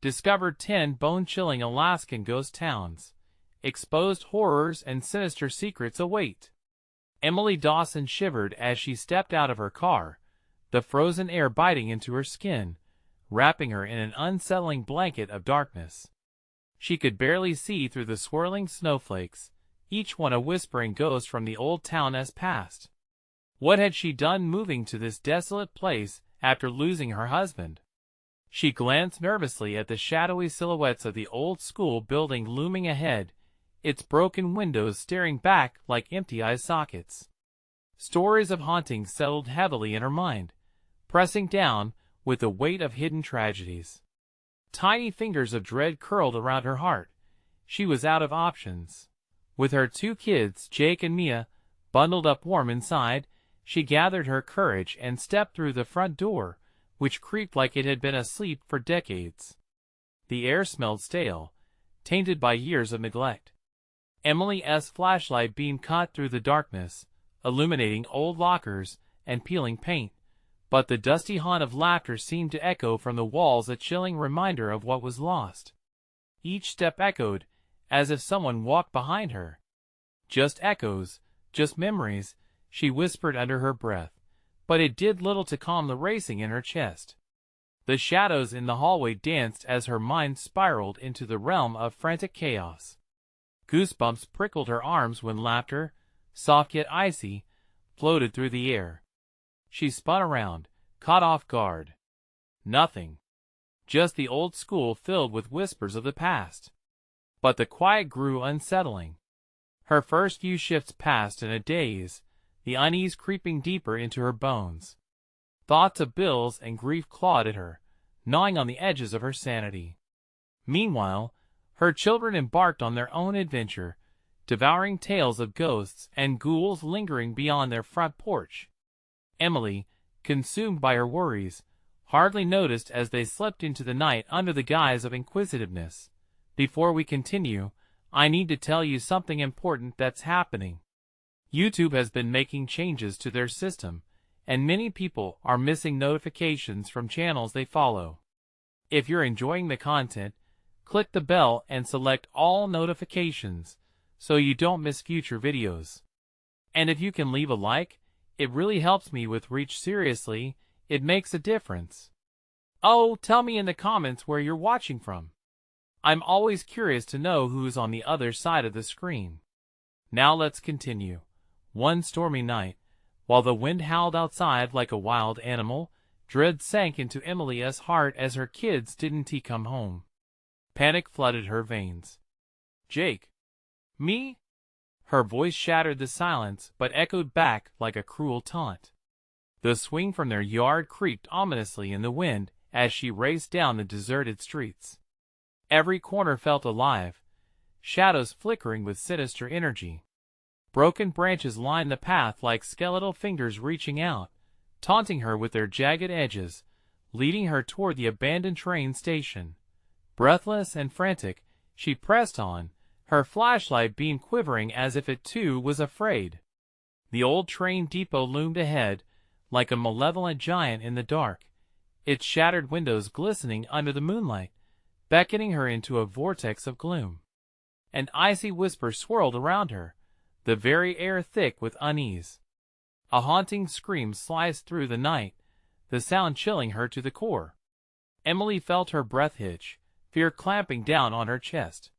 discovered 10 bone-chilling Alaskan ghost towns. Exposed horrors and sinister secrets await. Emily Dawson shivered as she stepped out of her car, the frozen air biting into her skin, wrapping her in an unsettling blanket of darkness. She could barely see through the swirling snowflakes, each one a whispering ghost from the old town as past. What had she done moving to this desolate place after losing her husband? She glanced nervously at the shadowy silhouettes of the old school building looming ahead, its broken windows staring back like empty eye sockets. Stories of hauntings settled heavily in her mind, pressing down with the weight of hidden tragedies. Tiny fingers of dread curled around her heart. She was out of options. With her 2 kids, Jake and Mia, bundled up warm inside, she gathered her courage and stepped through the front door, which creaked like it had been asleep for decades. The air smelled stale, tainted by years of neglect. Emily's flashlight beam caught through the darkness, illuminating old lockers and peeling paint, but the dusty haunt of laughter seemed to echo from the walls, a chilling reminder of what was lost. Each step echoed, as if someone walked behind her. Just echoes, just memories, she whispered under her breath, but it did little to calm the racing in her chest. The shadows in the hallway danced as her mind spiraled into the realm of frantic chaos. Goosebumps prickled her arms when laughter, soft yet icy, floated through the air. She spun around, caught off guard. Nothing. Just the old school filled with whispers of the past. But the quiet grew unsettling. Her first few shifts passed in a daze, the unease creeping deeper into her bones. Thoughts of bills and grief clawed at her, gnawing on the edges of her sanity. Meanwhile, her children embarked on their own adventure, devouring tales of ghosts and ghouls lingering beyond their front porch. Emily, consumed by her worries, hardly noticed as they slipped into the night under the guise of inquisitiveness. Before we continue, I need to tell you something important that's happening. YouTube has been making changes to their system, and many people are missing notifications from channels they follow. If you're enjoying the content, click the bell and select all notifications so you don't miss future videos. And if you can leave a like, it really helps me with reach. Seriously, it makes a difference. Oh, tell me in the comments where you're watching from. I'm always curious to know who's on the other side of the screen. Now let's continue. One stormy night, while the wind howled outside like a wild animal, dread sank into Emily's heart as her kids didn't come home. Panic flooded her veins. Jake? Me? Her voice shattered the silence but echoed back like a cruel taunt. The swing from their yard creaked ominously in the wind as she raced down the deserted streets. Every corner felt alive, shadows flickering with sinister energy. Broken branches lined the path like skeletal fingers reaching out, taunting her with their jagged edges, leading her toward the abandoned train station. Breathless and frantic, she pressed on, her flashlight beam quivering as if it too was afraid. The old train depot loomed ahead, like a malevolent giant in the dark, its shattered windows glistening under the moonlight, beckoning her into a vortex of gloom. An icy whisper swirled around her, the very air thick with unease. A haunting scream sliced through the night, the sound chilling her to the core. Emily felt her breath hitch, fear clamping down on her chest.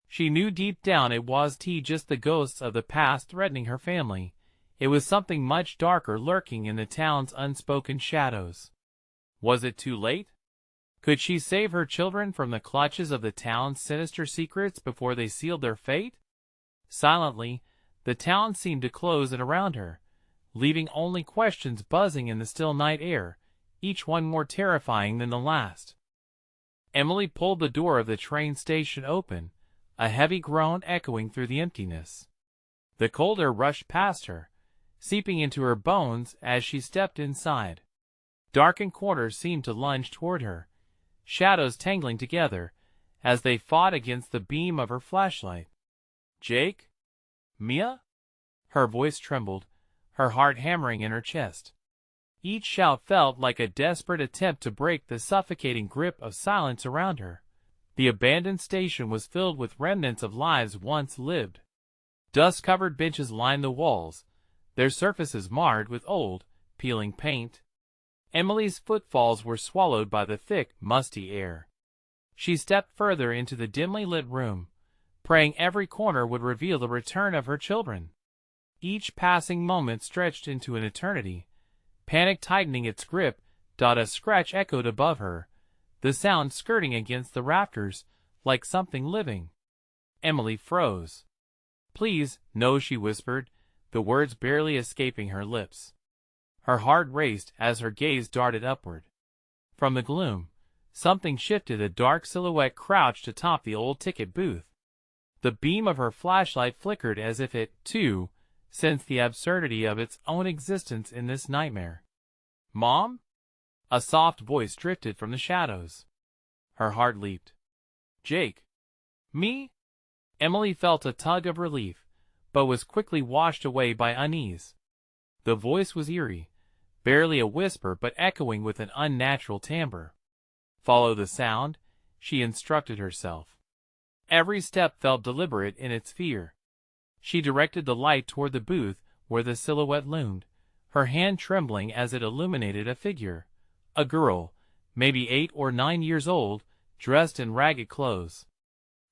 She knew deep down it was just the ghosts of the past threatening her family. It was something much darker lurking in the town's unspoken shadows. Was it too late? Could she save her children from the clutches of the town's sinister secrets before they sealed their fate? Silently, the town seemed to close in around her, leaving only questions buzzing in the still night air, each one more terrifying than the last. Emily pulled the door of the train station open, a heavy groan echoing through the emptiness. The cold air rushed past her, seeping into her bones as she stepped inside. Darkened corners seemed to lunge toward her, shadows tangling together as they fought against the beam of her flashlight. Jake? Mia? Her voice trembled, her heart hammering in her chest. Each shout felt like a desperate attempt to break the suffocating grip of silence around her. The abandoned station was filled with remnants of lives once lived. Dust-covered benches lined the walls, their surfaces marred with old, peeling paint. Emily's footfalls were swallowed by the thick, musty air. She stepped further into the dimly lit room, praying every corner would reveal the return of her children. Each passing moment stretched into an eternity, panic tightening its grip. A scratch echoed above her, the sound skirting against the rafters like something living. Emily froze. "Please, no," she whispered, the words barely escaping her lips. Her heart raced as her gaze darted upward. From the gloom, something shifted. A dark silhouette crouched atop the old ticket booth. The beam of her flashlight flickered as if it, too, sensed the absurdity of its own existence in this nightmare. "Mom?" A soft voice drifted from the shadows. Her heart leaped. "Jake." "Me?" Emily felt a tug of relief, but was quickly washed away by unease. The voice was eerie, barely a whisper but echoing with an unnatural timbre. "Follow the sound," she instructed herself. Every step felt deliberate in its fear. She directed the light toward the booth where the silhouette loomed, her hand trembling as it illuminated a figure. A girl, maybe 8 or 9 years old, dressed in ragged clothes.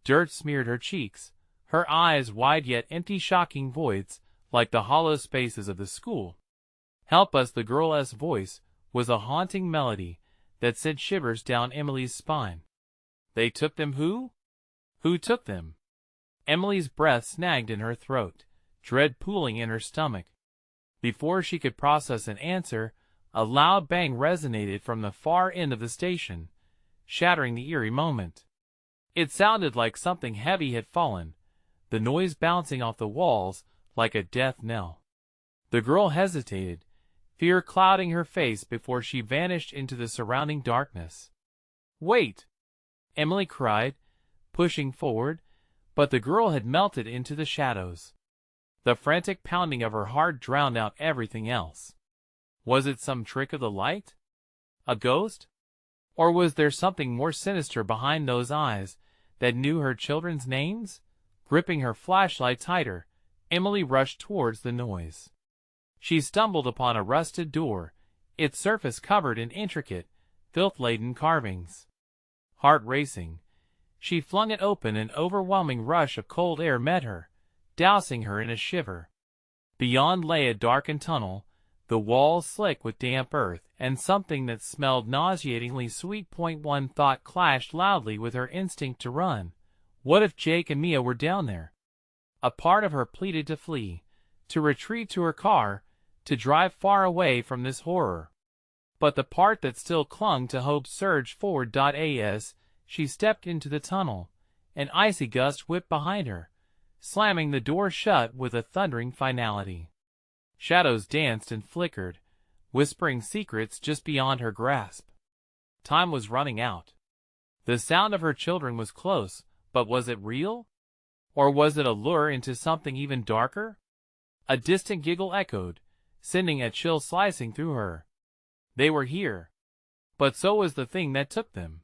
Dirt smeared her cheeks, her eyes wide yet empty, shocking voids, like the hollow spaces of the school. "Help us!" The girl's voice was a haunting melody that sent shivers down Emily's spine. "They took them who? Who took them?" Emily's breath snagged in her throat, dread pooling in her stomach. Before she could process an answer, a loud bang resonated from the far end of the station, shattering the eerie moment. It sounded like something heavy had fallen, the noise bouncing off the walls like a death knell. The girl hesitated, fear clouding her face before she vanished into the surrounding darkness. "Wait!" Emily cried, pushing forward, but the girl had melted into the shadows. The frantic pounding of her heart drowned out everything else. Was it some trick of the light? A ghost? Or was there something more sinister behind those eyes that knew her children's names? Gripping her flashlight tighter, Emily rushed towards the noise. She stumbled upon a rusted door, its surface covered in intricate, filth-laden carvings. Heart racing, she flung it open. An overwhelming rush of cold air met her, dousing her in a shiver. Beyond lay a darkened tunnel, the walls slick with damp earth, and something that smelled nauseatingly sweet. One thought clashed loudly with her instinct to run. What if Jake and Mia were down there? A part of her pleaded to flee, to retreat to her car, to drive far away from this horror. But the part that still clung to hope surged forward. As she stepped into the tunnel, an icy gust whipped behind her, slamming the door shut with a thundering finality. Shadows danced and flickered, whispering secrets just beyond her grasp. Time was running out. The sound of her children was close, but was it real? Or was it a lure into something even darker? A distant giggle echoed, sending a chill slicing through her. They were here. But so was the thing that took them.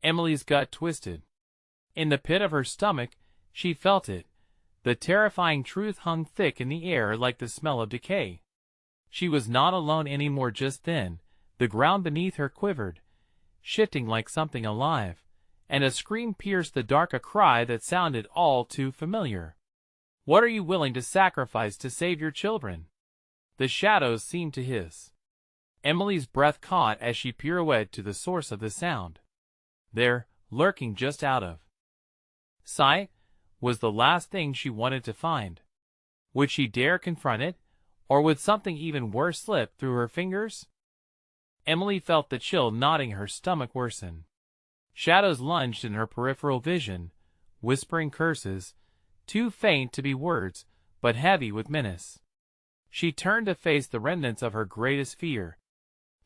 Emily's gut twisted. In the pit of her stomach, she felt it. The terrifying truth hung thick in the air like the smell of decay. She was not alone anymore just then. The ground beneath her quivered, shifting like something alive, and a scream pierced the dark, a cry that sounded all too familiar. "What are you willing to sacrifice to save your children?" The shadows seemed to hiss. Emily's breath caught as she pirouetted to the source of the sound. There, lurking just out of sight, was the last thing she wanted to find. Would she dare confront it, or would something even worse slip through her fingers? Emily felt the chill knotting her stomach worsen. Shadows lunged in her peripheral vision, whispering curses, too faint to be words, but heavy with menace. She turned to face the remnants of her greatest fear.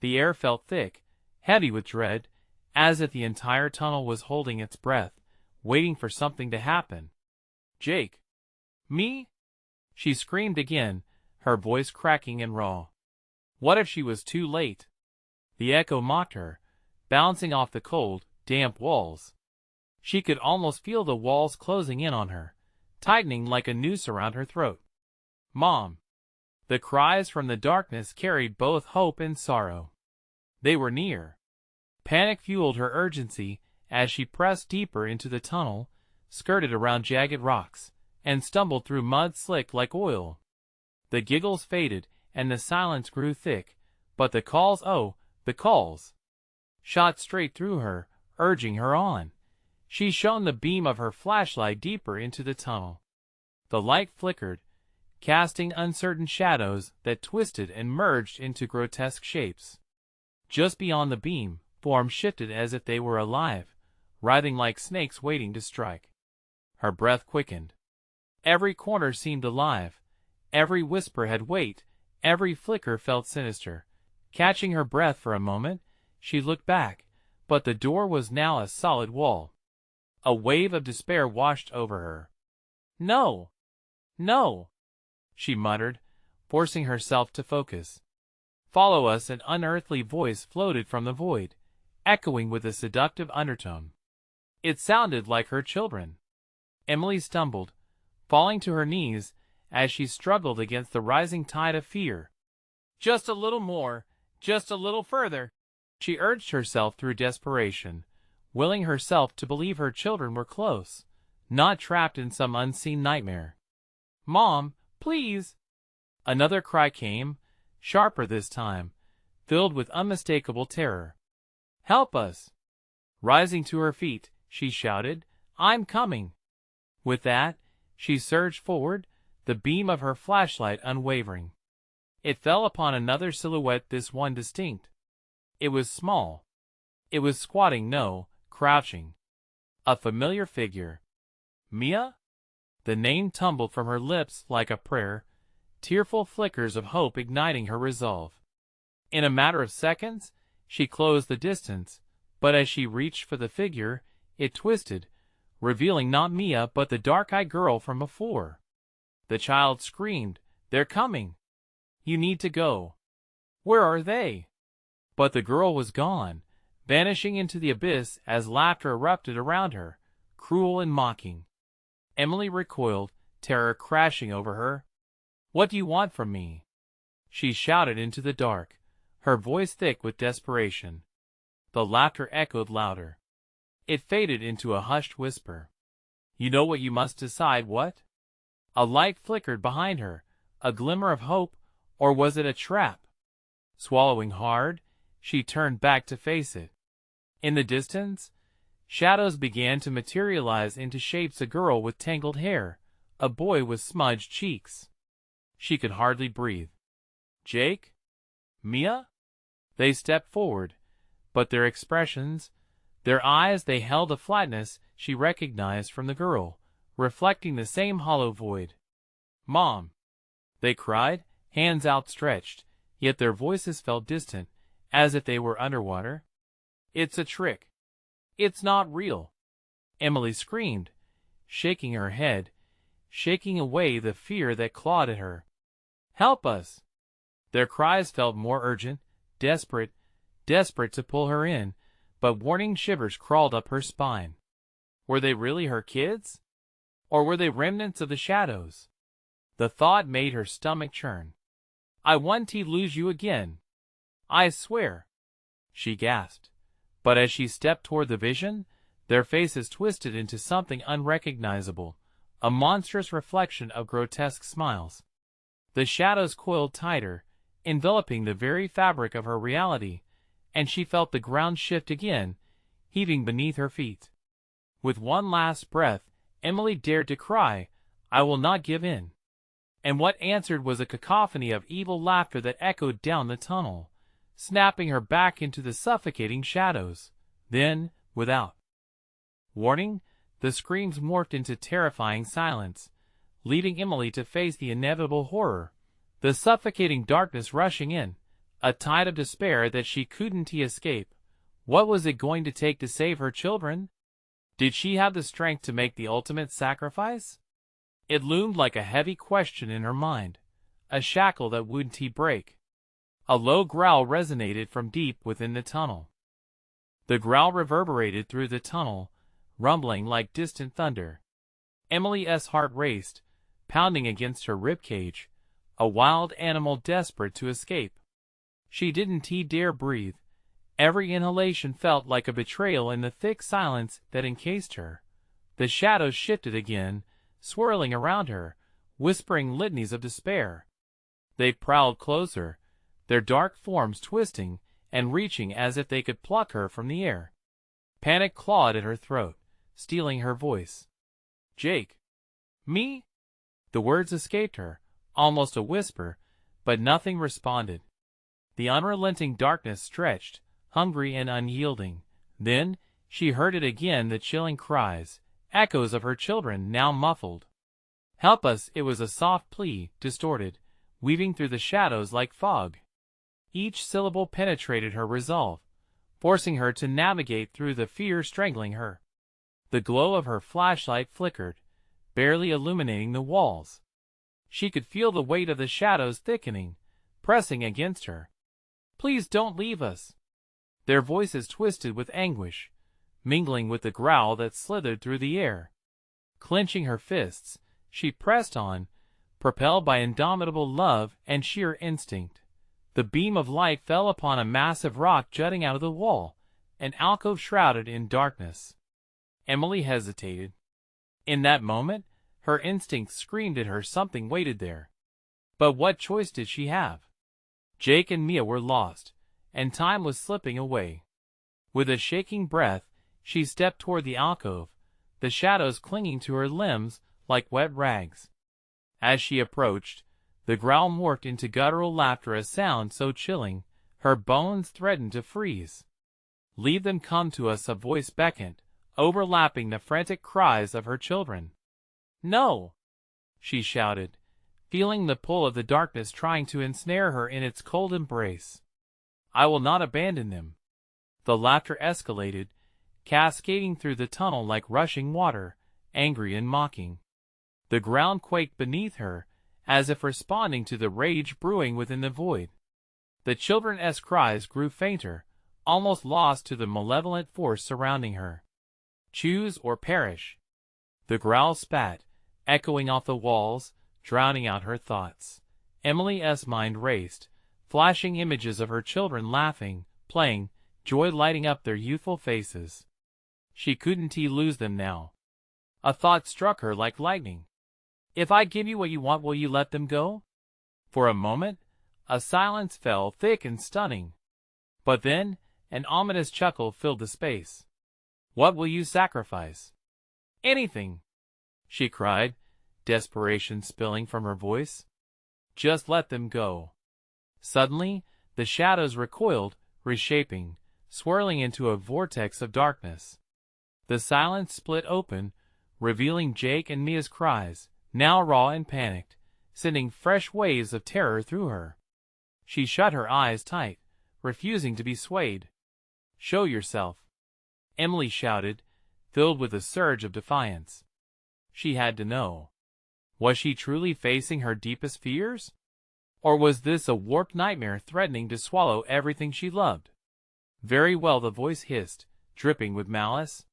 The air felt thick, heavy with dread, as if the entire tunnel was holding its breath, waiting for something to happen. "Jake." "Me?" She screamed again, her voice cracking and raw. What if she was too late? The echo mocked her, bouncing off the cold, damp walls. She could almost feel the walls closing in on her, tightening like a noose around her throat. Mom! The cries from the darkness carried both hope and sorrow. They were near. Panic fueled her urgency as she pressed deeper into the tunnel, skirted around jagged rocks, and stumbled through mud slick like oil. The giggles faded and the silence grew thick, but the calls, oh, the calls, shot straight through her, urging her on. She shone the beam of her flashlight deeper into the tunnel. The light flickered, casting uncertain shadows that twisted and merged into grotesque shapes. Just beyond the beam, forms shifted as if they were alive, writhing like snakes waiting to strike. Her breath quickened. Every corner seemed alive. Every whisper had weight. Every flicker felt sinister. Catching her breath for a moment, she looked back, but the door was now a solid wall. A wave of despair washed over her. No! No! She muttered, forcing herself to focus. Follow us, an unearthly voice floated from the void, echoing with a seductive undertone. It sounded like her children. Emily stumbled, falling to her knees as she struggled against the rising tide of fear. Just a little more, just a little further. She urged herself through desperation, willing herself to believe her children were close, not trapped in some unseen nightmare. Mom, please! Another cry came, sharper this time, filled with unmistakable terror. Help us! Rising to her feet, she shouted, I'm coming! With that, she surged forward, the beam of her flashlight unwavering. It fell upon another silhouette, this one distinct. It was small. It was squatting, no, crouching. A familiar figure. Mia? The name tumbled from her lips like a prayer, tearful flickers of hope igniting her resolve. In a matter of seconds, she closed the distance, but as she reached for the figure, it twisted, revealing not Mia but the dark-eyed girl from before. The child screamed, They're coming! You need to go. Where are they? But the girl was gone, vanishing into the abyss as laughter erupted around her, cruel and mocking. Emily recoiled, terror crashing over her. What do you want from me? She shouted into the dark, her voice thick with desperation. The laughter echoed louder. It faded into a hushed whisper. You know what you must decide, what? A light flickered behind her, a glimmer of hope, or was it a trap? Swallowing hard, she turned back to face it. In the distance, shadows began to materialize into shapes: a girl with tangled hair, a boy with smudged cheeks. She could hardly breathe. Jake? Mia? They stepped forward, but their expressions, their eyes, they held a flatness she recognized from the girl, reflecting the same hollow void. Mom! They cried, hands outstretched, yet their voices felt distant, as if they were underwater. It's a trick. It's not real. Emily screamed, shaking her head, shaking away the fear that clawed at her. Help us! Their cries felt more urgent, desperate, desperate to pull her in, but warning shivers crawled up her spine. Were they really her kids? Or were they remnants of the shadows? The thought made her stomach churn. I won't lose you again. I swear, she gasped. But as she stepped toward the vision, their faces twisted into something unrecognizable, a monstrous reflection of grotesque smiles. The shadows coiled tighter, enveloping the very fabric of her reality, and she felt the ground shift again, heaving beneath her feet. With one last breath, Emily dared to cry, I will not give in. And what answered was a cacophony of evil laughter that echoed down the tunnel, snapping her back into the suffocating shadows. Then, without warning, the screams morphed into terrifying silence, leaving Emily to face the inevitable horror, the suffocating darkness rushing in, a tide of despair that she couldn't escape. What was it going to take to save her children? Did she have the strength to make the ultimate sacrifice? It loomed like a heavy question in her mind, a shackle that wouldn't break. A low growl resonated from deep within the tunnel. The growl reverberated through the tunnel, rumbling like distant thunder. Emily's heart raced, pounding against her ribcage, a wild animal desperate to escape. She didn't dare breathe. Every inhalation felt like a betrayal in the thick silence that encased her. The shadows shifted again, swirling around her, whispering litanies of despair. They prowled closer, their dark forms twisting and reaching as if they could pluck her from the air. Panic clawed at her throat, stealing her voice. "Jake." "Me?" The words escaped her, almost a whisper, but nothing responded. The unrelenting darkness stretched, hungry and unyielding. Then she heard it again, the chilling cries, echoes of her children now muffled. "Help us!" It was a soft plea, distorted, weaving through the shadows like fog. Each syllable penetrated her resolve, forcing her to navigate through the fear strangling her. The glow of her flashlight flickered, barely illuminating the walls. She could feel the weight of the shadows thickening, pressing against her. "Please don't leave us." Their voices twisted with anguish, mingling with the growl that slithered through the air. Clenching her fists, she pressed on, propelled by indomitable love and sheer instinct. The beam of light fell upon a massive rock jutting out of the wall, an alcove shrouded in darkness. Emily hesitated. In that moment, her instinct screamed at her something waited there. But what choice did she have? Jake and Mia were lost, and time was slipping away. With a shaking breath, she stepped toward the alcove, the shadows clinging to her limbs like wet rags. As she approached, the growl morphed into guttural laughter, a sound so chilling, her bones threatened to freeze. "Leave them, come to us," a voice beckoned, overlapping the frantic cries of her children. "No!" she shouted, feeling the pull of the darkness trying to ensnare her in its cold embrace. "I will not abandon them." The laughter escalated, cascading through the tunnel like rushing water, angry and mocking. The ground quaked beneath her, as if responding to the rage brewing within the void. The children's cries grew fainter, almost lost to the malevolent force surrounding her. "Choose or perish." The growl spat, echoing off the walls, drowning out her thoughts. Emily's mind raced, flashing images of her children laughing, playing, joy lighting up their youthful faces. She couldn't lose them now. A thought struck her like lightning. "If I give you what you want, will you let them go?" For a moment, a silence fell, thick and stunning. But then, an ominous chuckle filled the space. "What will you sacrifice?" "Anything," she cried, desperation spilling from her voice. "Just let them go." Suddenly, the shadows recoiled, reshaping, swirling into a vortex of darkness. The silence split open, revealing Jake and Mia's cries, now raw and panicked, sending fresh waves of terror through her. She shut her eyes tight, refusing to be swayed. "Show yourself," Emily shouted, filled with a surge of defiance. She had to know. Was she truly facing her deepest fears? Or was this a warped nightmare threatening to swallow everything she loved? "Very well," the voice hissed, dripping with malice.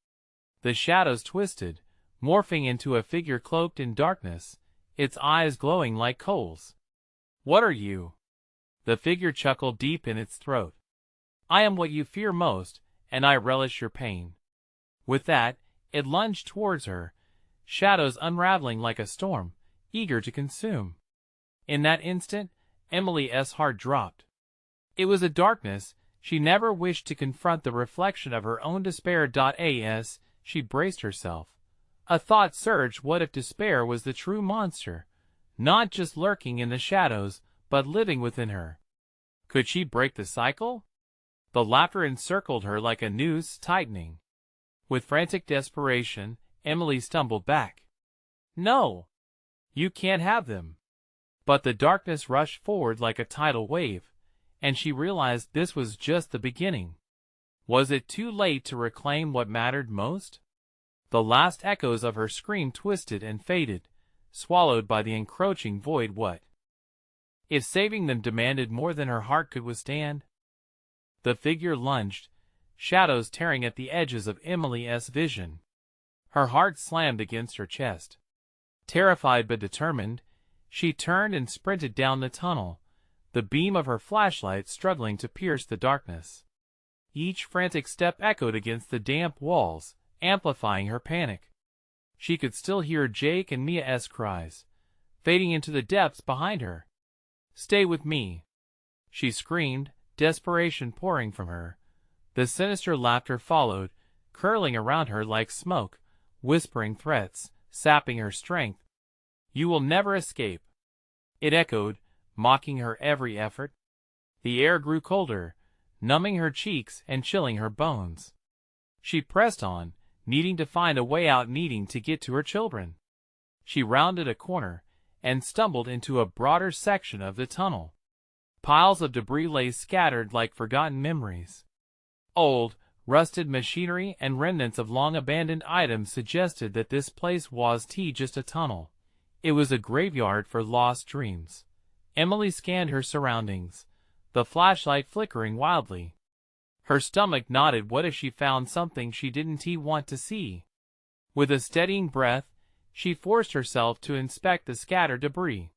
The shadows twisted, morphing into a figure cloaked in darkness, its eyes glowing like coals. "What are you?" The figure chuckled deep in its throat. "I am what you fear most, and I relish your pain." With that, it lunged towards her, shadows unraveling like a storm, eager to consume. In that instant, Emily's heart dropped. It was a darkness she never wished to confront, the reflection of her own despair. As she braced herself, a thought surged. What if despair was the true monster, not just lurking in the shadows, but living within her? Could she break the cycle? The laughter encircled her like a noose tightening. With frantic desperation, Emily stumbled back. "No! You can't have them." But the darkness rushed forward like a tidal wave, and she realized this was just the beginning. Was it too late to reclaim what mattered most? The last echoes of her scream twisted and faded, swallowed by the encroaching void. What if saving them demanded more than her heart could withstand. The figure lunged, shadows tearing at the edges of Emily's vision. Her heart slammed against her chest. Terrified but determined, she turned and sprinted down the tunnel, the beam of her flashlight struggling to pierce the darkness. Each frantic step echoed against the damp walls, amplifying her panic. She could still hear Jake and Mia's cries, fading into the depths behind her. "Stay with me," she screamed, desperation pouring from her. The sinister laughter followed, curling around her like smoke, whispering threats, sapping her strength. "You will never escape," it echoed, mocking her every effort. The air grew colder, numbing her cheeks and chilling her bones. She pressed on, needing to find a way out, needing to get to her children. She rounded a corner and stumbled into a broader section of the tunnel. Piles of debris lay scattered like forgotten memories. Old, rusted machinery and remnants of long-abandoned items suggested that this place wasn't just a tunnel. It was a graveyard for lost dreams. Emily scanned her surroundings, the flashlight flickering wildly. Her stomach knotted. What if she found something she didn't want to see? With a steadying breath, she forced herself to inspect the scattered debris.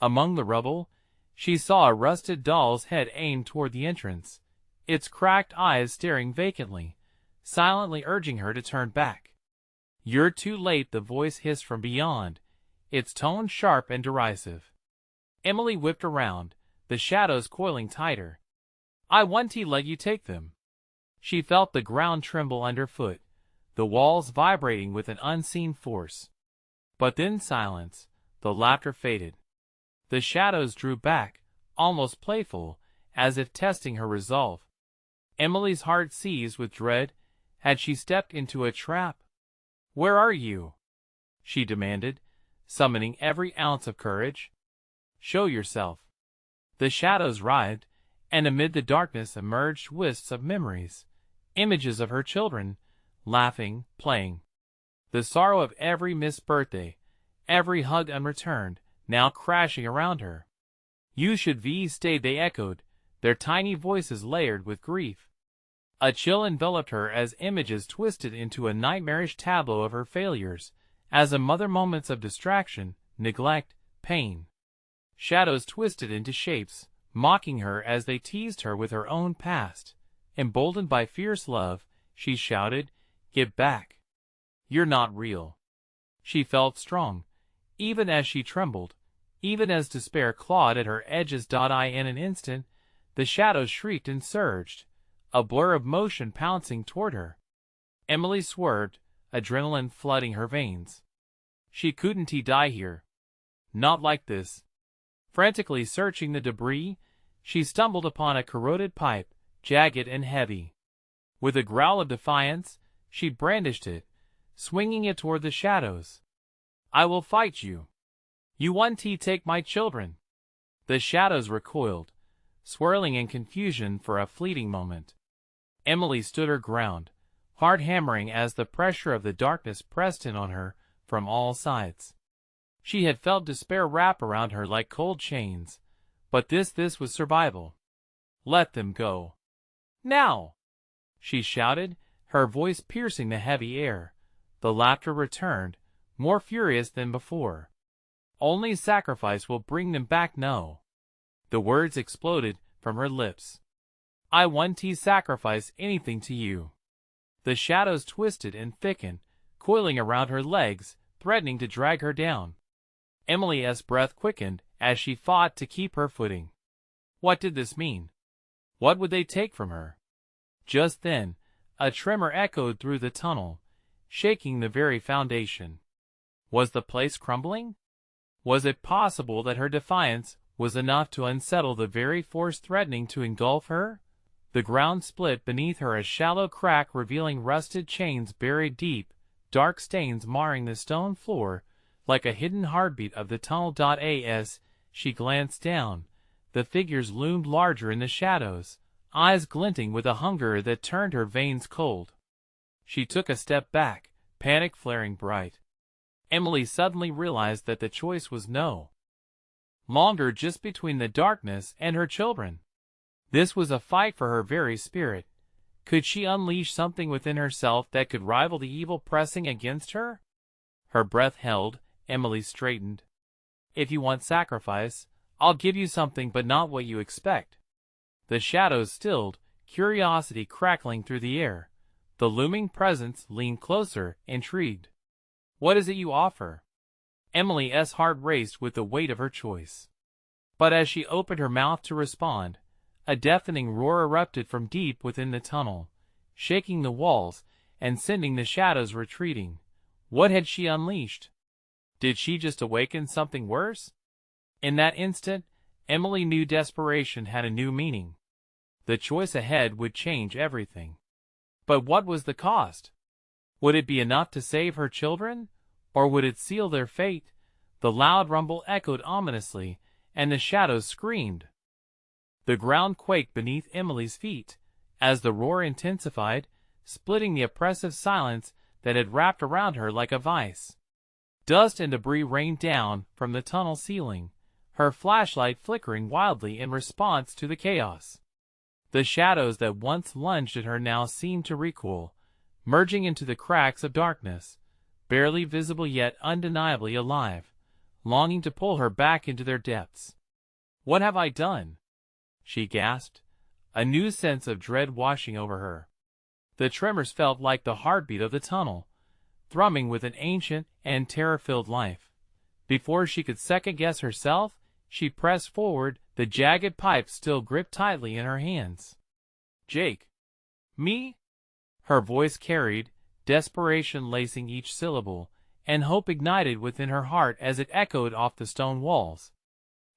Among the rubble, she saw a rusted doll's head aimed toward the entrance, its cracked eyes staring vacantly, silently urging her to turn back. "You're too late," the voice hissed from beyond, its tone sharp and derisive. Emily whipped around, the shadows coiling tighter. "I won't let you take them." She felt the ground tremble underfoot, the walls vibrating with an unseen force. But then silence, the laughter faded. The shadows drew back, almost playful, as if testing her resolve. Emily's heart seized with dread. Had she stepped into a trap? "Where are you?" she demanded, summoning every ounce of courage. "Show yourself." The shadows writhed, and amid the darkness emerged wisps of memories, images of her children, laughing, playing. The sorrow of every missed birthday, every hug unreturned, now crashing around her. "You should be stayed," they echoed, their tiny voices layered with grief. A chill enveloped her as images twisted into a nightmarish tableau of her failures, as a mother moments of distraction, neglect, pain. Shadows twisted into shapes, mocking her as they teased her with her own past. Emboldened by fierce love, she shouted, "Get back! You're not real." She felt strong, even as she trembled, even as despair clawed at her edges. In an instant, the shadows shrieked and surged, a blur of motion pouncing toward her. Emily swerved, adrenaline flooding her veins. She couldn't die here. Not like this. Frantically searching the debris, she stumbled upon a corroded pipe, jagged and heavy. With a growl of defiance, she brandished it, swinging it toward the shadows. "I will fight you. You won't take my children." The shadows recoiled, swirling in confusion for a fleeting moment. Emily stood her ground, heart hammering as the pressure of the darkness pressed in on her from all sides. She had felt despair wrap around her like cold chains, but this was survival. "Let them go. Now!" she shouted, her voice piercing the heavy air. The laughter returned, more furious than before. "Only sacrifice will bring them back." "No." The words exploded from her lips. "I won't sacrifice anything to you." The shadows twisted and thickened, coiling around her legs, threatening to drag her down. Emily's breath quickened as she fought to keep her footing. What did this mean? What would they take from her? Just then, a tremor echoed through the tunnel, shaking the very foundation. Was the place crumbling? Was it possible that her defiance was enough to unsettle the very force threatening to engulf her? The ground split beneath her, a shallow crack revealing rusted chains buried deep, dark stains marring the stone floor, like a hidden heartbeat of the tunnel. As she glanced down, the figures loomed larger in the shadows, eyes glinting with a hunger that turned her veins cold. She took a step back, panic flaring bright. Emily suddenly realized that the choice was no longer just between the darkness and her children. This was a fight for her very spirit. Could she unleash something within herself that could rival the evil pressing against her? Her breath held. Emily straightened. If you want sacrifice, I'll give you something, but not what you expect. The shadows stilled, curiosity crackling through the air. The looming presence leaned closer, intrigued. What is it you offer? Emily's heart raced with the weight of her choice. But as she opened her mouth to respond, a deafening roar erupted from deep within the tunnel, shaking the walls and sending the shadows retreating. What had she unleashed? Did she just awaken something worse? In that instant, Emily knew desperation had a new meaning. The choice ahead would change everything. But what was the cost? Would it be enough to save her children, or would it seal their fate? The loud rumble echoed ominously, and the shadows screamed. The ground quaked beneath Emily's feet, as the roar intensified, splitting the oppressive silence that had wrapped around her like a vice. Dust and debris rained down from the tunnel ceiling, her flashlight flickering wildly in response to the chaos. The shadows that once lunged at her now seemed to recoil, merging into the cracks of darkness, barely visible yet undeniably alive, longing to pull her back into their depths. "What have I done?" she gasped, a new sense of dread washing over her. The tremors felt like the heartbeat of the tunnel, thrumming with an ancient and terror-filled life. Before she could second-guess herself, she pressed forward, the jagged pipe still gripped tightly in her hands. "Jake." "Me?" Her voice carried, desperation lacing each syllable, and hope ignited within her heart as it echoed off the stone walls.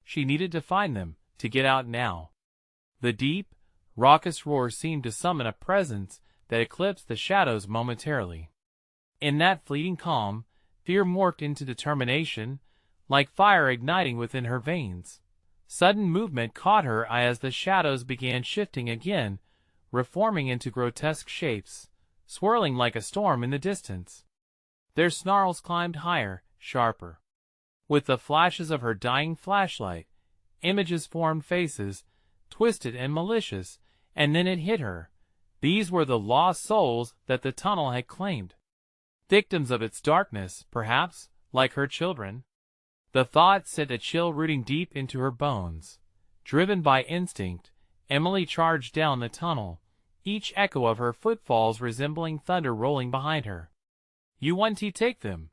She needed to find them, to get out now. The deep, raucous roar seemed to summon a presence that eclipsed the shadows momentarily. In that fleeting calm, fear morphed into determination, like fire igniting within her veins. Sudden movement caught her eye as the shadows began shifting again, reforming into grotesque shapes, swirling like a storm in the distance. Their snarls climbed higher, sharper. With the flashes of her dying flashlight, images formed faces, twisted and malicious, and then it hit her. These were the lost souls that the tunnel had claimed. Victims of its darkness, perhaps, like her children. The thought sent a chill rooting deep into her bones. Driven by instinct, Emily charged down the tunnel, each echo of her footfalls resembling thunder rolling behind her. "You want to take them?"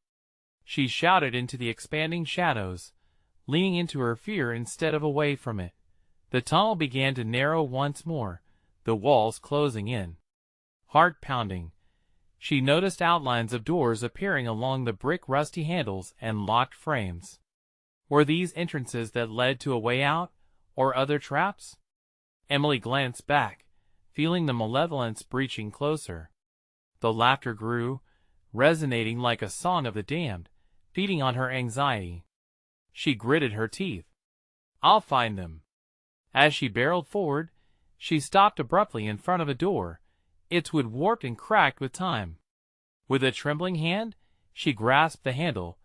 she shouted into the expanding shadows, leaning into her fear instead of away from it. The tunnel began to narrow once more, the walls closing in. Heart pounding, she noticed outlines of doors appearing along the brick rusty handles and locked frames. Were these entrances that led to a way out, or other traps? Emily glanced back, feeling the malevolence breaching closer. The laughter grew, resonating like a song of the damned, feeding on her anxiety. She gritted her teeth. "I'll find them." As she barreled forward, she stopped abruptly in front of a door, its wood warped and cracked with time. With a trembling hand, she grasped the handle,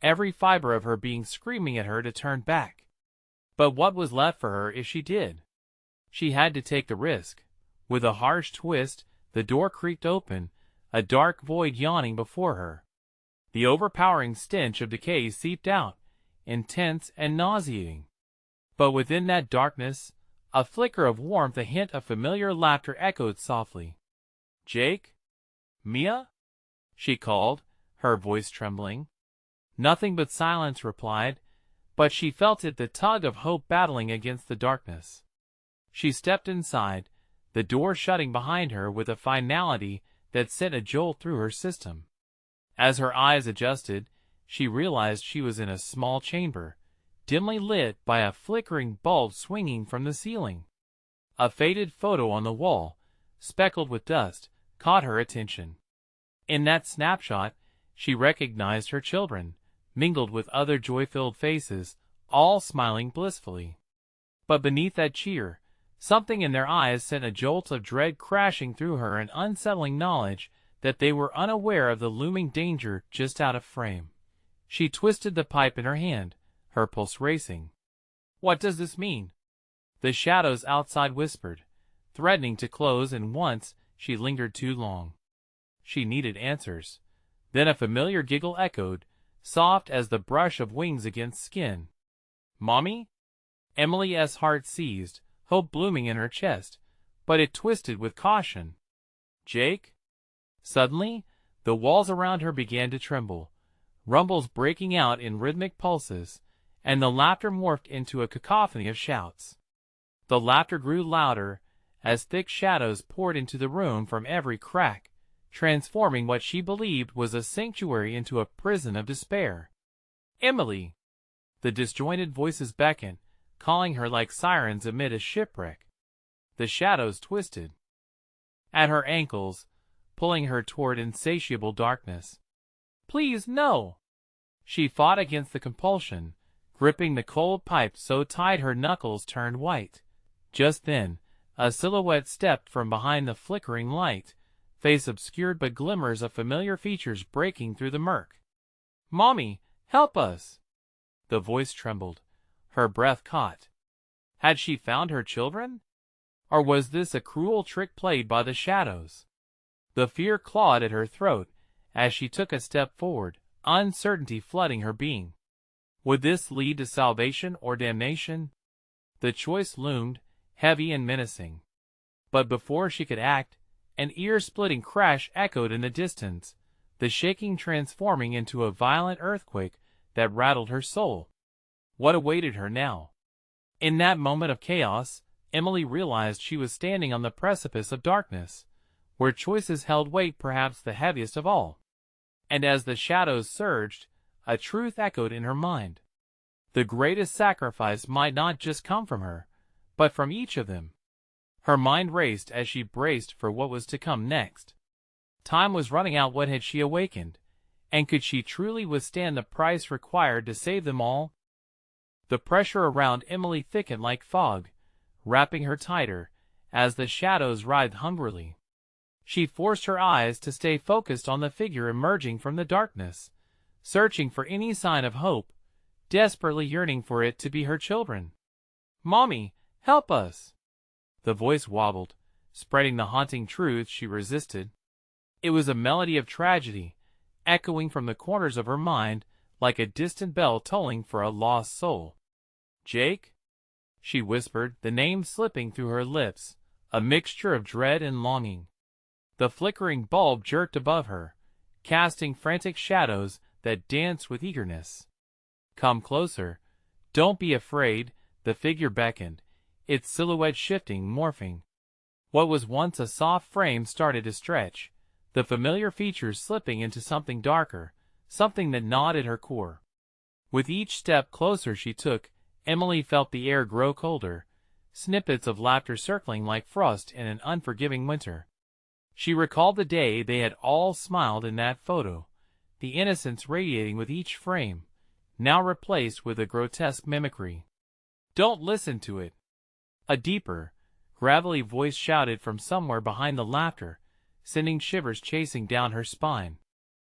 every fiber of her being screaming at her to turn back. But what was left for her if she did? She had to take the risk. With a harsh twist, the door creaked open, a dark void yawning before her. The overpowering stench of decay seeped out, intense and nauseating. But within that darkness, a flicker of warmth, a hint of familiar laughter echoed softly. "Jake? Mia?" she called, her voice trembling. Nothing but silence replied, but she felt it, the tug of hope battling against the darkness. She stepped inside, the door shutting behind her with a finality that sent a jolt through her system. As her eyes adjusted, she realized she was in a small chamber, dimly lit by a flickering bulb swinging from the ceiling. A faded photo on the wall, speckled with dust, caught her attention. In that snapshot, she recognized her children, mingled with other joy-filled faces, all smiling blissfully. But beneath that cheer, something in their eyes sent a jolt of dread crashing through her, an unsettling knowledge that they were unaware of the looming danger just out of frame. She twisted the pipe in her hand, her pulse racing. What does this mean? The shadows outside whispered, threatening to close, and once she lingered too long. She needed answers. Then a familiar giggle echoed, soft as the brush of wings against skin. Mommy? Emily's heart seized, hope blooming in her chest, but it twisted with caution. Jake? Suddenly, the walls around her began to tremble, rumbles breaking out in rhythmic pulses, and the laughter morphed into a cacophony of shouts. The laughter grew louder as thick shadows poured into the room from every crack, transforming what she believed was a sanctuary into a prison of despair. Emily! The disjointed voices beckoned, calling her like sirens amid a shipwreck. The shadows twisted at her ankles, pulling her toward insatiable darkness. Please, no! She fought against the compulsion, gripping the cold pipe so tight her knuckles turned white. Just then, a silhouette stepped from behind the flickering light, face obscured by glimmers of familiar features breaking through the murk. Mommy, help us! The voice trembled, her breath caught. Had she found her children? Or was this a cruel trick played by the shadows? The fear clawed at her throat as she took a step forward, uncertainty flooding her being. Would this lead to salvation or damnation? The choice loomed, heavy and menacing. But before she could act, an ear-splitting crash echoed in the distance, the shaking transforming into a violent earthquake that rattled her soul. What awaited her now? In that moment of chaos, Emily realized she was standing on the precipice of darkness, where choices held weight, perhaps the heaviest of all. And as the shadows surged, a truth echoed in her mind. The greatest sacrifice might not just come from her, but from each of them. Her mind raced as she braced for what was to come next. Time was running out. What had she awakened? And could she truly withstand the price required to save them all? The pressure around Emily thickened like fog, wrapping her tighter, as the shadows writhed hungrily. She forced her eyes to stay focused on the figure emerging from the darkness, searching for any sign of hope, desperately yearning for it to be her children. Mommy, help us! The voice wobbled, spreading the haunting truth she resisted. It was a melody of tragedy, echoing from the corners of her mind like a distant bell tolling for a lost soul. Jake? She whispered, the name slipping through her lips, a mixture of dread and longing. The flickering bulb jerked above her, casting frantic shadows that danced with eagerness. Come closer. Don't be afraid, the figure beckoned, its silhouette shifting, morphing. What was once a soft frame started to stretch, the familiar features slipping into something darker, something that gnawed at her core. With each step closer she took, Emily felt the air grow colder, snippets of laughter circling like frost in an unforgiving winter. She recalled the day they had all smiled in that photo, the innocence radiating with each frame, now replaced with a grotesque mimicry. Don't listen to it! A deeper, gravelly voice shouted from somewhere behind the laughter, sending shivers chasing down her spine.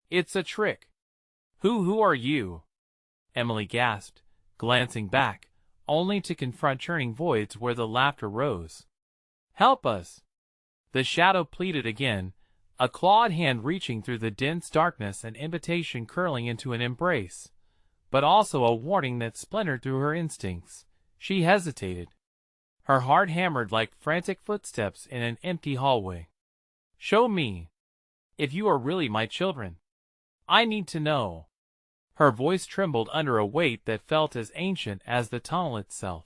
It's a trick! Who are you? Emily gasped, glancing back, only to confront churning voids where the laughter rose. Help us! The shadow pleaded again, a clawed hand reaching through the dense darkness, an invitation curling into an embrace, but also a warning that splintered through her instincts. She hesitated. Her heart hammered like frantic footsteps in an empty hallway. Show me. If you are really my children. I need to know. Her voice trembled under a weight that felt as ancient as the tunnel itself.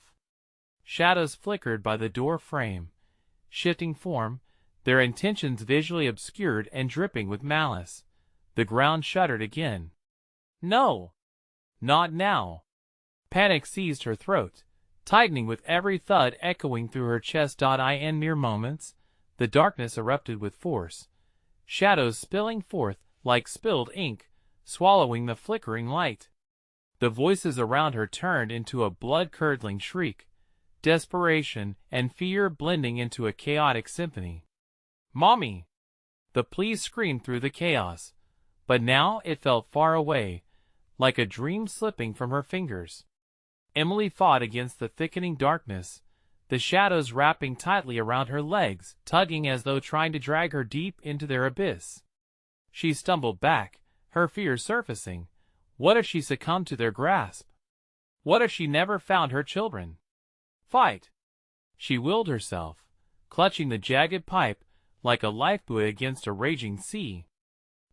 Shadows flickered by the door frame, shifting form, their intentions visually obscured and dripping with malice. The ground shuddered again. No! Not now! Panic seized her throat, tightening with every thud echoing through her chest. In mere moments, the darkness erupted with force, shadows spilling forth like spilled ink, swallowing the flickering light. The voices around her turned into a blood-curdling shriek, desperation and fear blending into a chaotic symphony. Mommy! The plea screamed through the chaos, but now it felt far away, like a dream slipping from her fingers. Emily fought against the thickening darkness, the shadows wrapping tightly around her legs, tugging as though trying to drag her deep into their abyss. She stumbled back, her fears surfacing. What if she succumbed to their grasp? What if she never found her children? Fight! She willed herself, clutching the jagged pipe like a lifebuoy against a raging sea.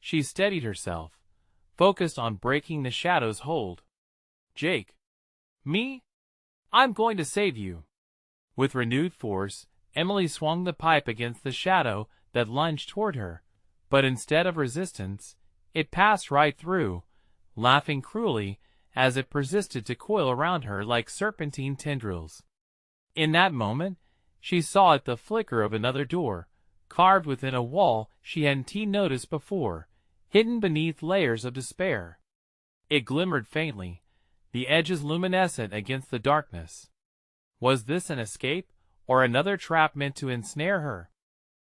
She steadied herself, focused on breaking the shadow's hold. Jake. Me? I'm going to save you. With renewed force, Emily swung the pipe against the shadow that lunged toward her, but instead of resistance, it passed right through, laughing cruelly as it persisted to coil around her like serpentine tendrils. In that moment, she saw at the flicker of another door, carved within a wall she hadn't noticed before, hidden beneath layers of despair. It glimmered faintly, the edges luminescent against the darkness. Was this an escape, or another trap meant to ensnare her?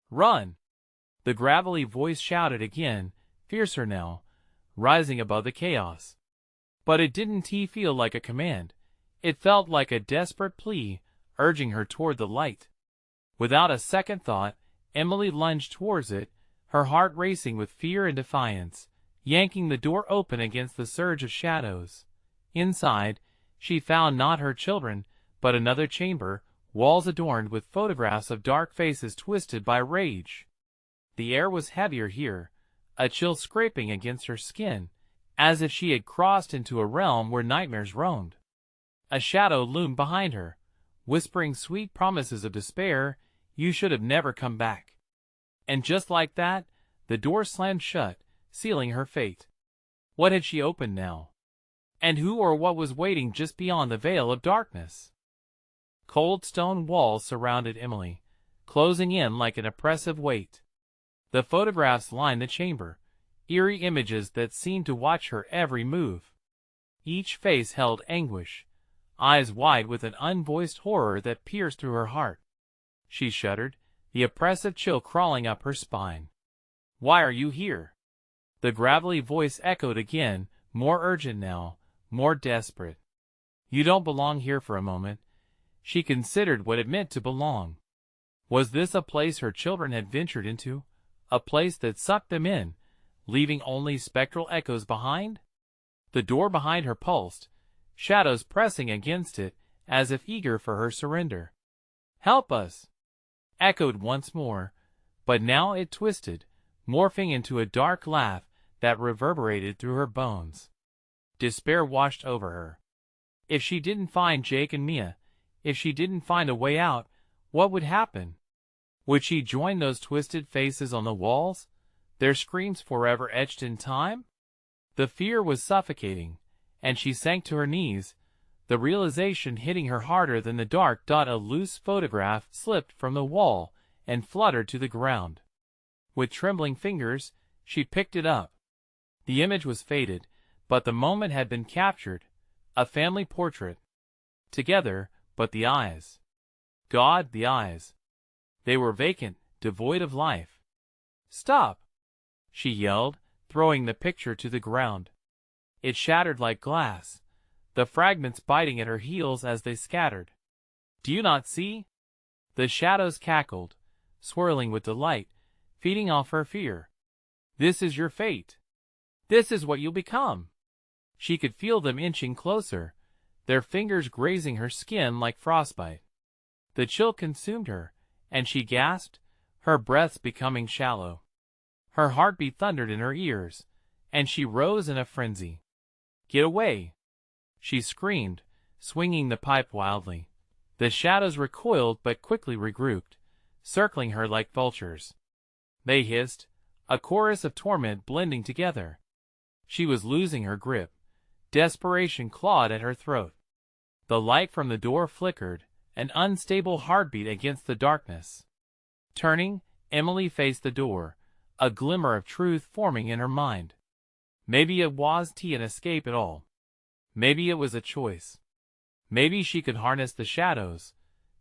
Run! The gravelly voice shouted again, fiercer now, rising above the chaos. But it didn't feel like a command. It felt like a desperate plea, urging her toward the light. Without a second thought, Emily lunged towards it, her heart racing with fear and defiance, yanking the door open against the surge of shadows. Inside, she found not her children, but another chamber, walls adorned with photographs of dark faces twisted by rage. The air was heavier here, a chill scraping against her skin, as if she had crossed into a realm where nightmares roamed. A shadow loomed behind her, whispering sweet promises of despair. You should have never come back. And just like that, the door slammed shut, sealing her fate. What had she opened now? And who or what was waiting just beyond the veil of darkness? Cold stone walls surrounded Emily, closing in like an oppressive weight. The photographs lined the chamber, eerie images that seemed to watch her every move. Each face held anguish, eyes wide with an unvoiced horror that pierced through her heart. She shuddered, the oppressive chill crawling up her spine. Why are you here? The gravelly voice echoed again, more urgent now, more desperate. You don't belong here. For a moment, she considered what it meant to belong. Was this a place her children had ventured into? A place that sucked them in, leaving only spectral echoes behind? The door behind her pulsed, shadows pressing against it, as if eager for her surrender. Help us! Echoed once more, but now it twisted, morphing into a dark laugh that reverberated through her bones. Despair washed over her. If she didn't find Jake and Mia, if she didn't find a way out, what would happen? Would she join those twisted faces on the walls, their screams forever etched in time? The fear was suffocating, and she sank to her knees, the realization hitting her harder than the dark. A loose photograph slipped from the wall and fluttered to the ground. With trembling fingers, she picked it up. The image was faded, but the moment had been captured, a family portrait. Together, but the eyes. God, the eyes. They were vacant, devoid of life. Stop! She yelled, throwing the picture to the ground. It shattered like glass, the fragments biting at her heels as they scattered. Do you not see? The shadows cackled, swirling with delight, feeding off her fear. This is your fate. This is what you'll become. She could feel them inching closer, their fingers grazing her skin like frostbite. The chill consumed her, and she gasped, her breaths becoming shallow. Her heartbeat thundered in her ears, and she rose in a frenzy. Get away! She screamed, swinging the pipe wildly. The shadows recoiled but quickly regrouped, circling her like vultures. They hissed, a chorus of torment blending together. She was losing her grip. Desperation clawed at her throat. The light from the door flickered, an unstable heartbeat against the darkness. Turning, Emily faced the door, a glimmer of truth forming in her mind. Maybe it wasn't an escape at all. Maybe it was a choice. Maybe she could harness the shadows,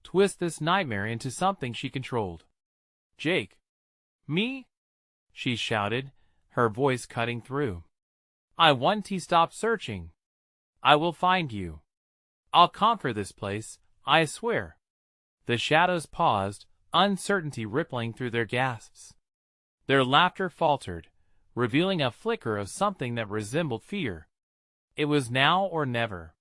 twist this nightmare into something she controlled. Jake. Me? She shouted, her voice cutting through. I want to stop searching. I will find you. I'll conquer this place, I swear. The shadows paused, uncertainty rippling through their gasps. Their laughter faltered, revealing a flicker of something that resembled fear. It was now or never.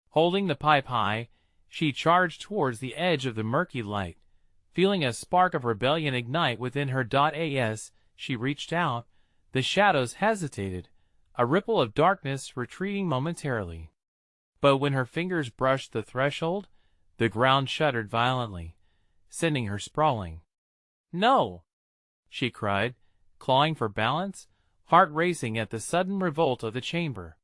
Holding the pipe high, she charged towards the edge of the murky light. Feeling a spark of rebellion ignite within her. As she reached out, the shadows hesitated, a ripple of darkness retreating momentarily. But when her fingers brushed the threshold, the ground shuddered violently, sending her sprawling. "No!" she cried, clawing for balance, heart racing at the sudden revolt of the chamber.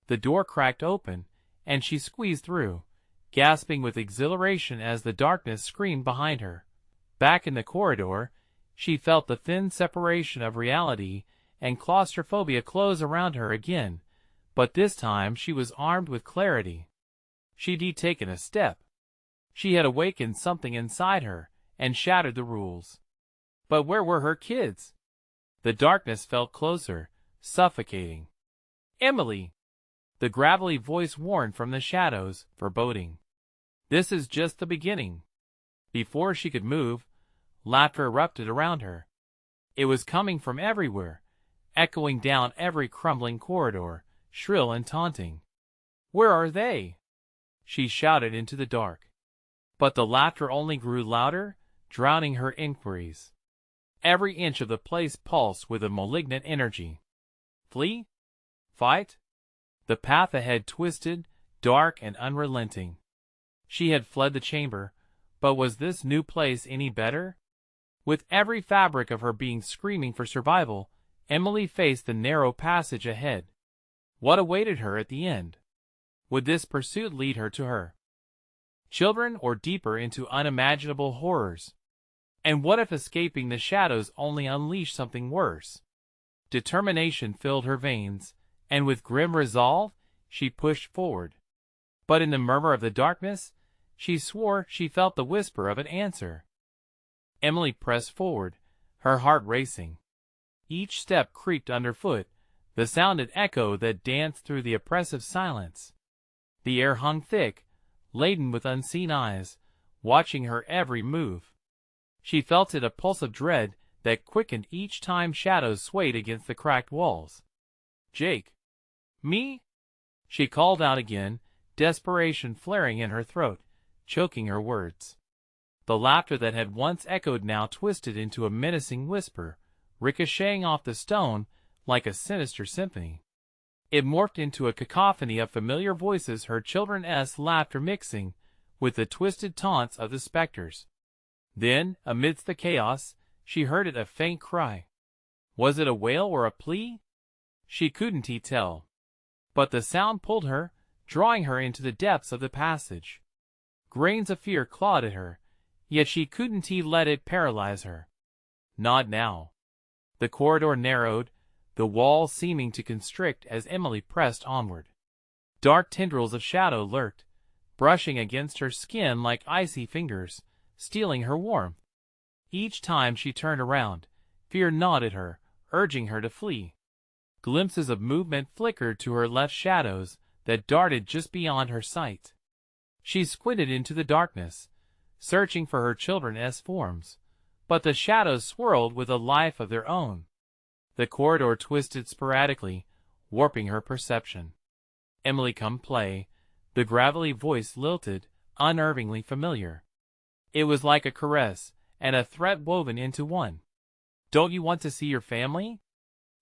The door cracked open, and she squeezed through, gasping with exhilaration as the darkness screamed behind her. Back in the corridor, she felt the thin separation of reality and claustrophobia close around her again, but this time she was armed with clarity. She'd taken a step. She had awakened something inside her and shattered the rules. But where were her kids? The darkness felt closer, suffocating. "Emily!" The gravelly voice warned from the shadows, foreboding. "This is just the beginning." Before she could move, laughter erupted around her. It was coming from everywhere, echoing down every crumbling corridor, shrill and taunting. "Where are they?" she shouted into the dark. But the laughter only grew louder, drowning her inquiries. Every inch of the place pulsed with a malignant energy. Flee? Fight? The path ahead twisted, dark and unrelenting. She had fled the chamber, but was this new place any better? With every fabric of her being screaming for survival, Emily faced the narrow passage ahead. What awaited her at the end? Would this pursuit lead her to her children or deeper into unimaginable horrors? And what if escaping the shadows only unleashed something worse? Determination filled her veins, and with grim resolve, she pushed forward. But in the murmur of the darkness, she swore she felt the whisper of an answer. Emily pressed forward, her heart racing. Each step creaked underfoot, the sounded echo that danced through the oppressive silence. The air hung thick, laden with unseen eyes, watching her every move. She felt it, a pulse of dread that quickened each time shadows swayed against the cracked walls. "Jake!" "Me?" she called out again, desperation flaring in her throat, choking her words. The laughter that had once echoed now twisted into a menacing whisper, ricocheting off the stone like a sinister symphony. It morphed into a cacophony of familiar voices, her children's laughter mixing with the twisted taunts of the specters. Then, amidst the chaos, she heard it, a faint cry. Was it a wail or a plea? She couldn't tell. But the sound pulled her, drawing her into the depths of the passage. Grains of fear clawed at her, yet she couldn't let it paralyze her. Not now. The corridor narrowed, the walls seeming to constrict as Emily pressed onward. Dark tendrils of shadow lurked, brushing against her skin like icy fingers, stealing her warmth. Each time she turned around, fear gnawed at her, urging her to flee. Glimpses of movement flickered to her left, shadows that darted just beyond her sight. She squinted into the darkness, searching for her children's forms, but the shadows swirled with a life of their own. The corridor twisted sporadically, warping her perception. "Emily, come play," the gravelly voice lilted, unnervingly familiar. It was like a caress and a threat woven into one. "Don't you want to see your family?"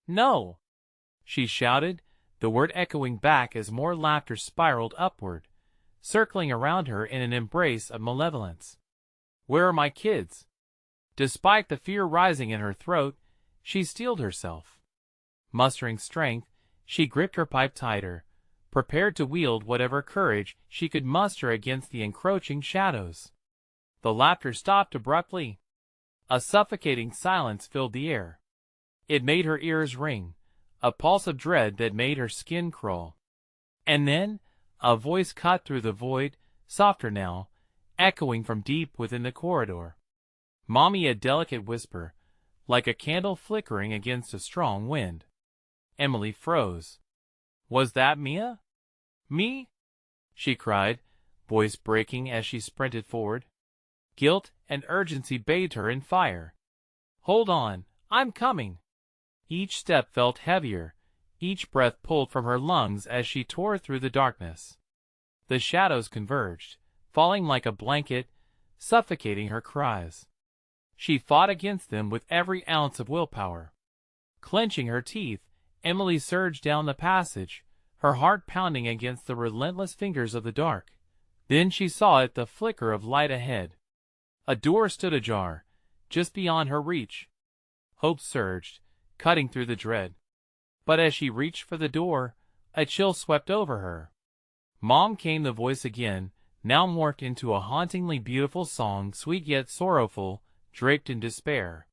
"No," she shouted, the word echoing back as more laughter spiraled upward, circling around her in an embrace of malevolence. "Where are my kids?" Despite the fear rising in her throat, she steeled herself. Mustering strength, she gripped her pipe tighter, prepared to wield whatever courage she could muster against the encroaching shadows. The laughter stopped abruptly. A suffocating silence filled the air. It made her ears ring, a pulse of dread that made her skin crawl. And then, a voice cut through the void, softer now, echoing from deep within the corridor. "Mommy," a delicate whisper, like a candle flickering against a strong wind. Emily froze. Was that Mia? Me? she cried, voice breaking as she sprinted forward. Guilt and urgency bathed her in fire. Hold on, I'm coming. Each step felt heavier, each breath pulled from her lungs as she tore through the darkness. The shadows converged, falling like a blanket, suffocating her cries. She fought against them with every ounce of willpower. Clenching her teeth, Emily surged down the passage, her heart pounding against the relentless fingers of the dark. Then she saw it, the flicker of light ahead. A door stood ajar, just beyond her reach. Hope surged, cutting through the dread. But as she reached for the door, a chill swept over her. Mom, came the voice again, now morphed into a hauntingly beautiful song, sweet yet sorrowful, draped in despair.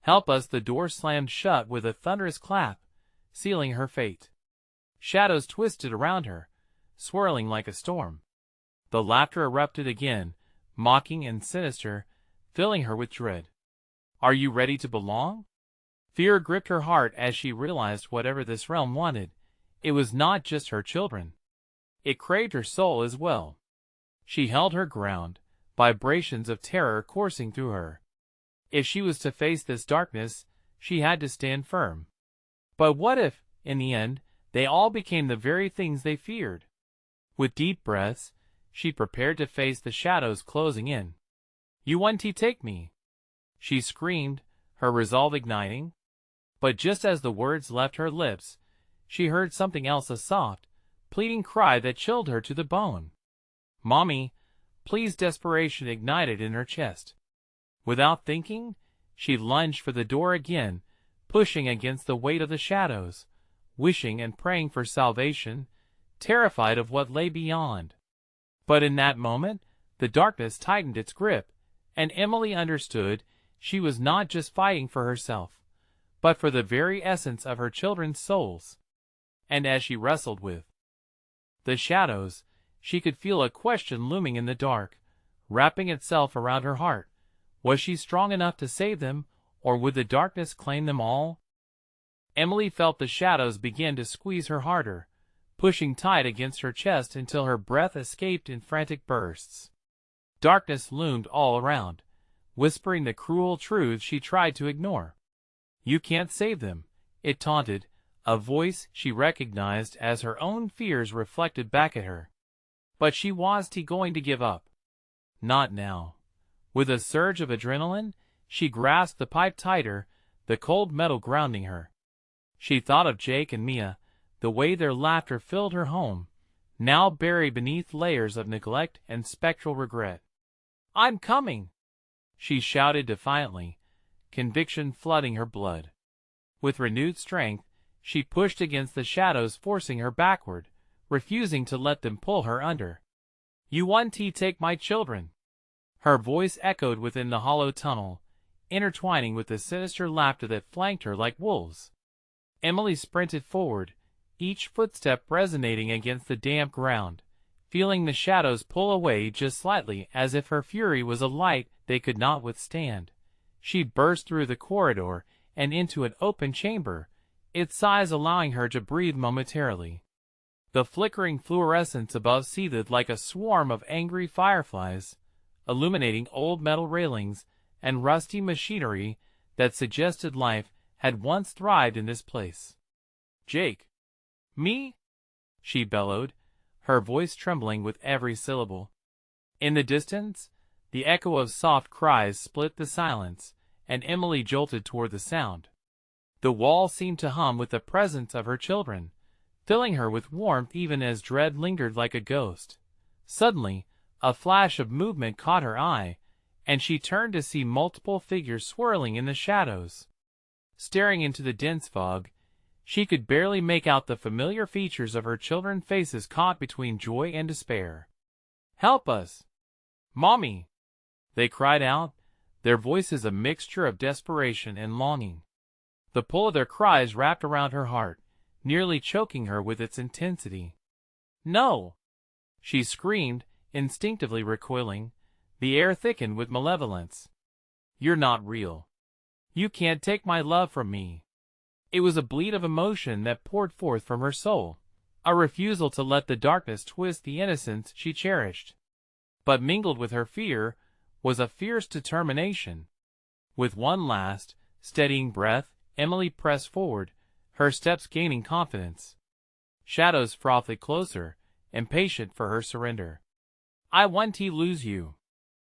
Help us! The door slammed shut with a thunderous clap, sealing her fate. Shadows twisted around her, swirling like a storm. The laughter erupted again, mocking and sinister, filling her with dread. Are you ready to belong? Fear gripped her heart as she realized whatever this realm wanted, it was not just her children. It craved her soul as well. She held her ground, vibrations of terror coursing through her. If she was to face this darkness, she had to stand firm. But what if, in the end, they all became the very things they feared? With deep breaths, she prepared to face the shadows closing in. You want to take me? She screamed, her resolve igniting. But just as the words left her lips, she heard something else, a soft, pleading cry that chilled her to the bone. Mommy, please! Desperation ignited in her chest. Without thinking, she lunged for the door again, pushing against the weight of the shadows, wishing and praying for salvation, terrified of what lay beyond. But in that moment, the darkness tightened its grip, and Emily understood she was not just fighting for herself, but for the very essence of her children's souls. And as she wrestled with the shadows, she could feel a question looming in the dark, wrapping itself around her heart. Was she strong enough to save them, or would the darkness claim them all? Emily felt the shadows begin to squeeze her harder, pushing tight against her chest until her breath escaped in frantic bursts. Darkness loomed all around, whispering the cruel truths she tried to ignore. You can't save them, it taunted, a voice she recognized as her own fears reflected back at her. But she wasn't going to give up. Not now. With a surge of adrenaline, she grasped the pipe tighter, the cold metal grounding her. She thought of Jake and Mia, the way their laughter filled her home, now buried beneath layers of neglect and spectral regret. I'm coming! She shouted defiantly, conviction flooding her blood. With renewed strength, she pushed against the shadows, forcing her backward, refusing to let them pull her under. You want to take my children? Her voice echoed within the hollow tunnel, intertwining with the sinister laughter that flanked her like wolves. Emily sprinted forward, each footstep resonating against the damp ground, feeling the shadows pull away just slightly, as if her fury was a light they could not withstand. She burst through the corridor and into an open chamber, its size allowing her to breathe momentarily. The flickering fluorescence above seethed like a swarm of angry fireflies, illuminating old metal railings and rusty machinery that suggested life had once thrived in this place. Jake. Me? She bellowed, her voice trembling with every syllable. In the distance, the echo of soft cries split the silence, and Emily jolted toward the sound. The wall seemed to hum with the presence of her children, filling her with warmth even as dread lingered like a ghost. Suddenly, a flash of movement caught her eye, and she turned to see multiple figures swirling in the shadows. Staring into the dense fog, she could barely make out the familiar features of her children's faces caught between joy and despair. Help us! Mommy! They cried out, their voices a mixture of desperation and longing. The pull of their cries wrapped around her heart, nearly choking her with its intensity. No! She screamed, instinctively recoiling. The air thickened with malevolence. You're not real. You can't take my love from me. It was a bleat of emotion that poured forth from her soul, a refusal to let the darkness twist the innocence she cherished. But mingled with her fear was a fierce determination. With one last, steadying breath, Emily pressed forward, her steps gaining confidence. Shadows frothed closer, impatient for her surrender. "I won't lose you,"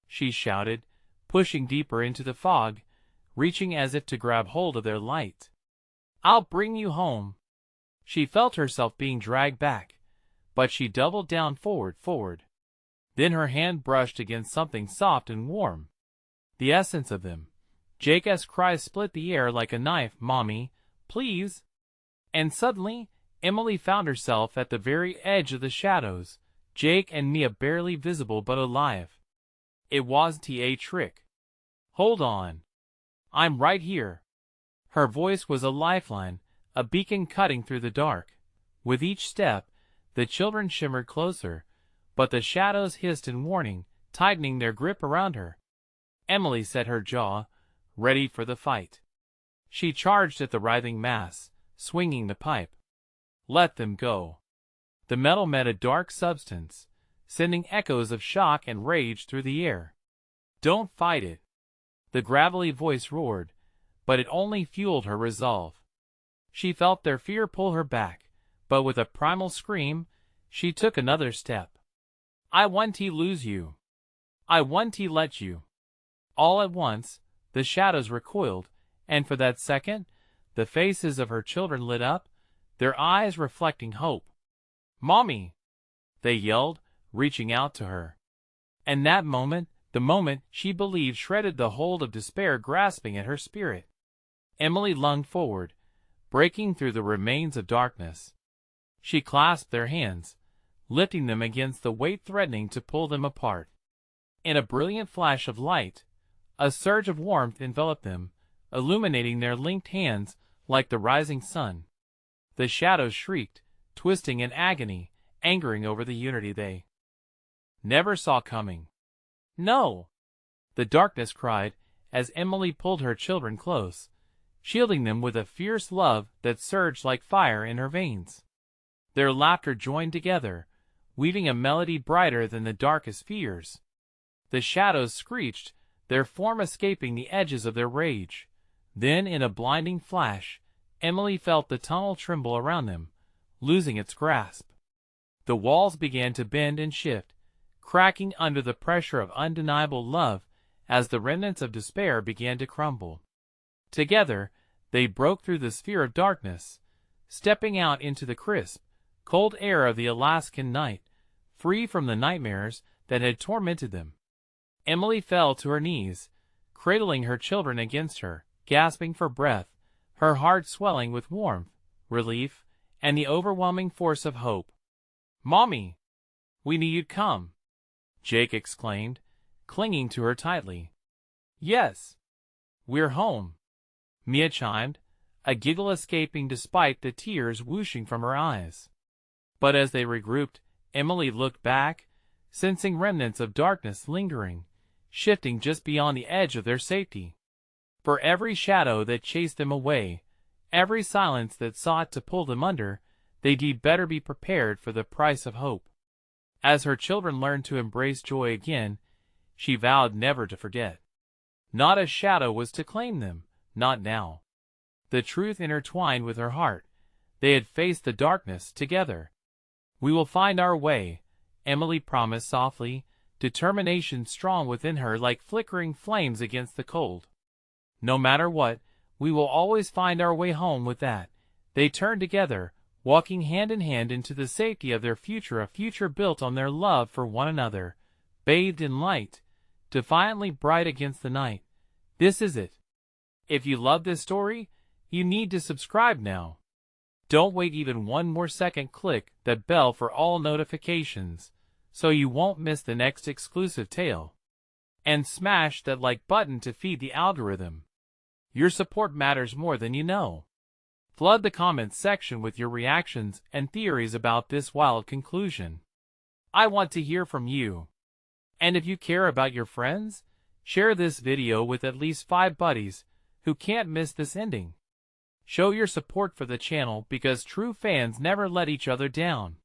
she shouted, pushing deeper into the fog, reaching as if to grab hold of their light. "I'll bring you home." She felt herself being dragged back, but she doubled down forward. Then her hand brushed against something soft and warm. The essence of them. Jake's cries split the air like a knife. "Mommy, please." And suddenly, Emily found herself at the very edge of the shadows, Jake and Mia barely visible but alive. It wasn't a trick. "Hold on. I'm right here." Her voice was a lifeline, a beacon cutting through the dark. With each step, the children shimmered closer, but the shadows hissed in warning, tightening their grip around her. Emily set her jaw, ready for the fight. She charged at the writhing mass, swinging the pipe. Let them go. The metal met a dark substance, sending echoes of shock and rage through the air. "Don't fight it," the gravelly voice roared, but it only fueled her resolve. She felt their fear pull her back, but with a primal scream, she took another step. "I won't lose you. I won't let you." All at once, the shadows recoiled, and for that second, the faces of her children lit up, their eyes reflecting hope. "Mommy!" they yelled, reaching out to her. And that moment, the moment she believed shredded the hold of despair grasping at her spirit. Emily lunged forward, breaking through the remains of darkness. She clasped their hands, lifting them against the weight threatening to pull them apart. In a brilliant flash of light, a surge of warmth enveloped them, illuminating their linked hands like the rising sun. The shadows shrieked, twisting in agony, angering over the unity they never saw coming. "No!" the darkness cried as Emily pulled her children close, shielding them with a fierce love that surged like fire in her veins. Their laughter joined together, weaving a melody brighter than the darkest fears. The shadows screeched, their form escaping the edges of their rage. Then, in a blinding flash, Emily felt the tunnel tremble around them, losing its grasp. The walls began to bend and shift, cracking under the pressure of undeniable love as the remnants of despair began to crumble. Together, they broke through the sphere of darkness, stepping out into the crisp, cold air of the Alaskan night, free from the nightmares that had tormented them. Emily fell to her knees, cradling her children against her, gasping for breath, her heart swelling with warmth, relief, and the overwhelming force of hope. "Mommy! We knew you'd come!" Jake exclaimed, clinging to her tightly. "Yes! We're home!" Mia chimed, a giggle escaping despite the tears whooshing from her eyes. But as they regrouped, Emily looked back, sensing remnants of darkness lingering, shifting just beyond the edge of their safety. For every shadow that chased them away, every silence that sought to pull them under, they'd better be prepared for the price of hope. As her children learned to embrace joy again, she vowed never to forget. Not a shadow was to claim them, not now. The truth intertwined with her heart. They had faced the darkness together. "We will find our way," Emily promised softly, determination strong within her like flickering flames against the cold. "No matter what, we will always find our way home." With that, they turned together, walking hand in hand into the safety of their future, a future built on their love for one another, bathed in light, defiantly bright against the night. This is it. If you love this story, you need to subscribe now. Don't wait even one more second. Click that bell for all notifications, so you won't miss the next exclusive tale. And smash that like button to feed the algorithm. Your support matters more than you know. Flood the comments section with your reactions and theories about this wild conclusion. I want to hear from you. And if you care about your friends, share this video with at least 5 buddies who can't miss this ending. Show your support for the channel because true fans never let each other down.